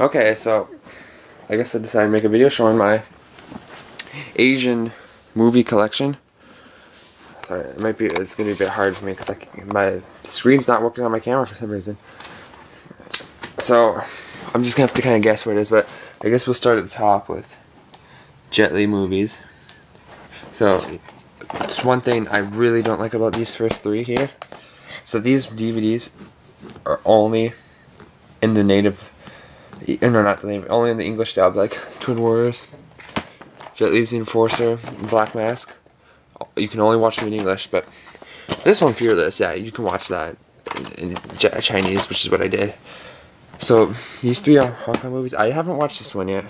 Okay, so I guess I decided to make a video showing my Asian movie collection. Sorry, it's gonna be a bit hard for me because my screen's not working on my camera for some reason. So I'm just gonna have to kind of guess what it is, but I guess we'll start at the top with Jet Li movies. So it's one thing I really don't like about these first three here. So these DVDs are only in the native, no, not the native, only in the English dub, like Twin Warriors, Jet Li's The Enforcer, Black Mask. You can only watch them in English, but this one, Fearless, yeah, you can watch that in Chinese, which is what I did. So these three are Hong Kong movies. I haven't watched this one yet,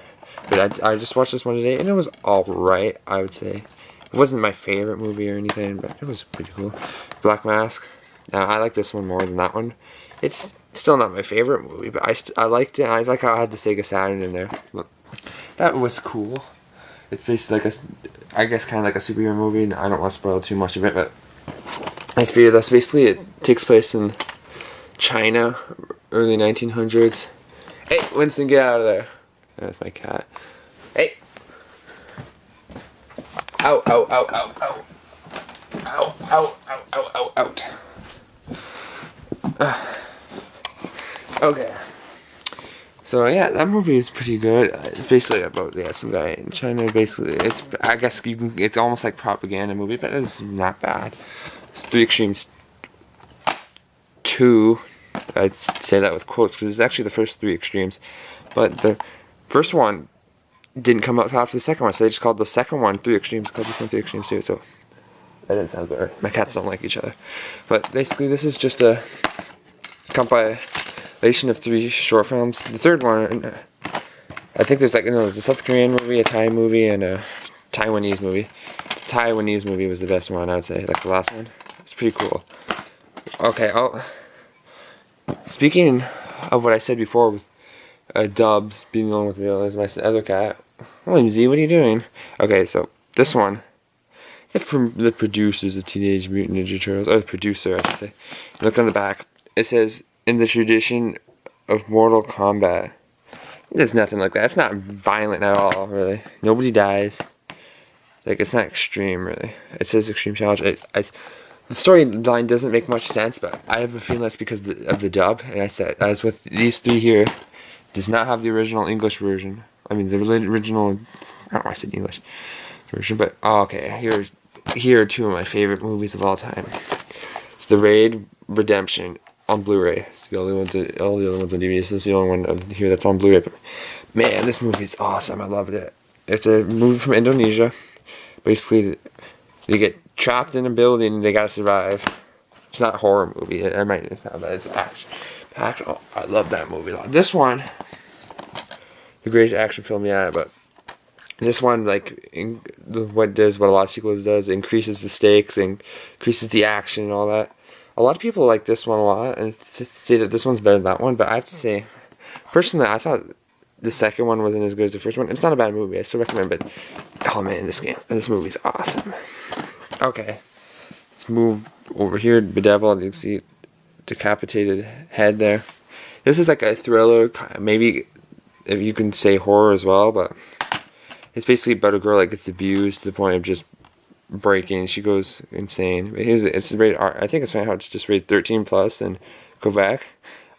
but I just watched this one today, and it was alright, I would say. It wasn't my favorite movie or anything, but it was pretty cool. Black Mask. Now, I like this one more than that one. It's still not my favorite movie, but I liked it. I like how I had the Sega Saturn in there. But that was cool. It's basically like I guess kind of like a superhero movie, and I don't want to spoil too much of it, but I figure that's basically it takes place in China, early 1900s. Hey, Winston, get out of there. That's my cat. Hey. Ow, ow, ow, ow, ow. Ow, ow, ow, ow, ow, out. Okay. So yeah, that movie is pretty good. It's basically about some guy in China. Basically, I guess it's almost like propaganda movie, but it's not bad. Three Extremes 2. I'd say that with quotes because it's actually the first Three Extremes, but the first one didn't come out after the second one, so they just called the second one Three Extremes. Called this one Three Extremes 2. So that didn't sound good. Right? My cats don't like each other, but basically this is just a compilation of 3 short films. The third one, I think there's there's a South Korean movie, a Thai movie, and a Taiwanese movie. The Taiwanese movie was the best one, I would say, like the last one. It's pretty cool. Okay, speaking of what I said before with Dubs being the one with the villain, is my other cat. Oh, Z, what are you doing? Okay, so this one, from the producers of Teenage Mutant Ninja Turtles, or the producer, I should say. Look on the back. It says, in the tradition of Mortal Kombat. There's nothing like that. It's not violent at all, really. Nobody dies. Like, it's not extreme, really. It says Extreme Challenge. The storyline doesn't make much sense, but I have a feeling that's because of the dub. And I said, as with these 3 here, does not have the original English version. I mean, the original, I don't know why I said English version, but, okay, here are 2 of my favorite movies of all time. It's The Raid Redemption on Blu-ray. It's the only ones, all the other ones on DVD. This is the only one here that's on Blu-ray. But man, this movie's awesome. I loved it. It's a movie from Indonesia. Basically, they get trapped in a building and they gotta survive. It's not a horror movie. It's not bad. It's action. Oh, I love that movie a lot. This one, the greatest action film yet, but this one, like, what a lot of sequels does, increases the stakes and increases the action and all that. A lot of people like this one a lot and say that this one's better than that one, but I have to say, personally, I thought the second one wasn't as good as the first one. It's not a bad movie. I still recommend it, but oh man, this movie's awesome. Okay, let's move over here. Bedeviled, you can see decapitated head there. This is like a thriller, maybe if you can say horror as well, but it's basically about a girl that gets abused to the point of just breaking. She goes insane. It's rated R. I think it's funny how it's just rated 13 plus in Quebec.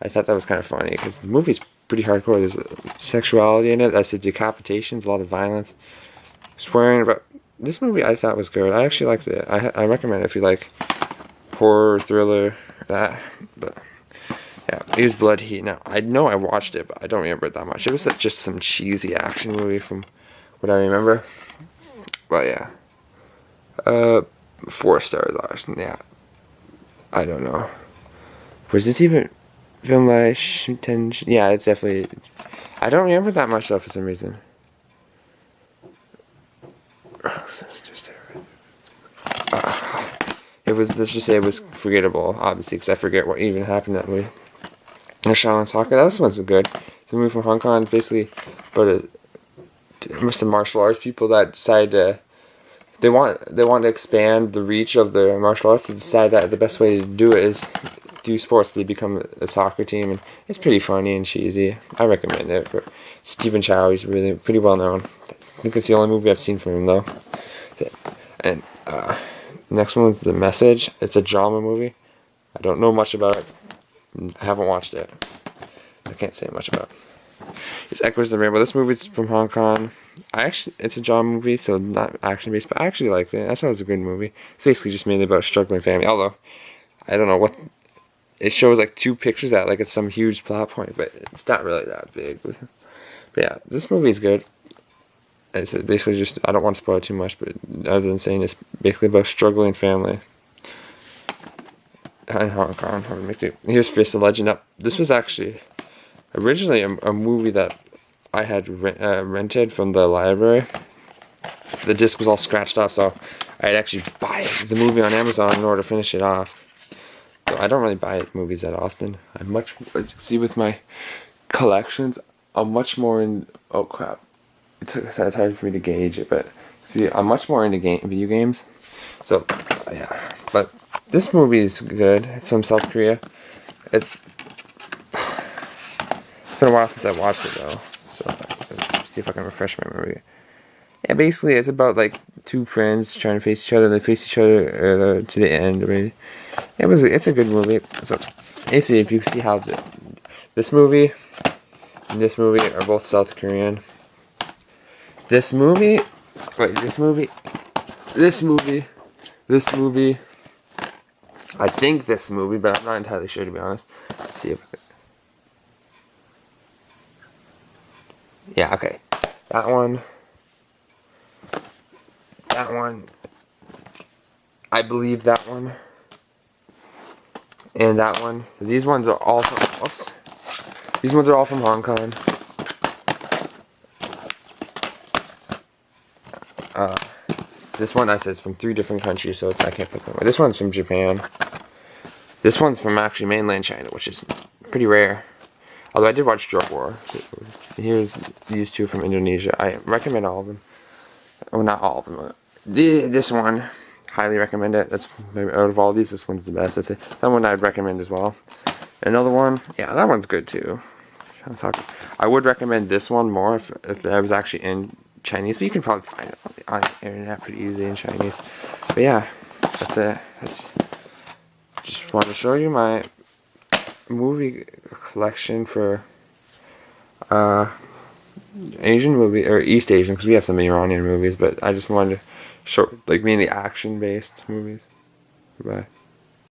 I thought that was kind of funny because the movie's pretty hardcore. There's sexuality in it. That's the decapitations, a lot of violence, swearing. But this movie I thought was good. I actually liked it. I recommend it if you like horror, thriller, that. But yeah, it was Blood Heat. Now I know I watched it, but I don't remember it that much. It was just some cheesy action movie from what I remember. But yeah. 4 stars, Austin. Yeah. I don't know. Was this even filmed by Yeah, it's definitely. I don't remember that much though for some reason. Let's just say it was forgettable, obviously, because I forget what even happened that movie. And Shaolin Soccer, that one's good. It's a movie from Hong Kong. It's basically about some martial arts people that decide to. They want to expand the reach of the martial arts and decide that the best way to do it is do sports. They become a soccer team, and it's pretty funny and cheesy. I recommend it. But Stephen Chow, he's really pretty well known. I think it's the only movie I've seen from him though. And next one is The Message. It's a drama movie. I don't know much about it. I haven't watched it. I can't say much about it. It's Echoes of the Rainbow. This movie's from Hong Kong. It's a drama movie, so not action based, but I actually liked it. I thought it was a good movie. It's basically just mainly about a struggling family. Although, I don't know what it shows, like 2 pictures that like it's some huge plot point, but it's not really that big. But yeah, this movie is good. It's basically just, I don't want to spoil too much, but other than saying it's basically about struggling family in Hong Kong. Here's Fist of Legend Up. This was actually originally a movie that I had rented from the library. The disc was all scratched off, so I'd actually buy the movie on Amazon in order to finish it off. So I don't really buy movies that often. See, with my collections, I'm much more in, oh crap, it's hard for me to gauge it, but see, I'm much more into video games. So yeah, but this movie is good. It's from South Korea. It's been a while since I watched it though, so let's see if I can refresh my memory. Yeah, basically it's about like 2 friends trying to face each other. They face each other to the end. Right? It's a good movie. So basically, if you see how this movie and this movie are both South Korean. This movie. I think this movie, but I'm not entirely sure to be honest. Let's see if I can. Yeah, okay. That one. I believe that one. And that one. So these ones are all from, oops. These ones are all from Hong Kong. This one I said is from 3 different countries, so I can't pick one. This one's from Japan. This one's from actually mainland China, which is pretty rare. Although I did watch Drug War. Here's these 2 from Indonesia. I recommend all of them. Well, not all of them. This one, highly recommend it. That's out of all these, this one's the best. That's it. That one I'd recommend as well. Another one, yeah, that one's good too. I would recommend this one more if I was actually in Chinese, but you can probably find it on the internet pretty easy in Chinese. But yeah, that's it. Just want to show you my movie collection for Asian movie or East Asian, because we have some Iranian movies, but I just wanted to show like mainly action based movies. Goodbye.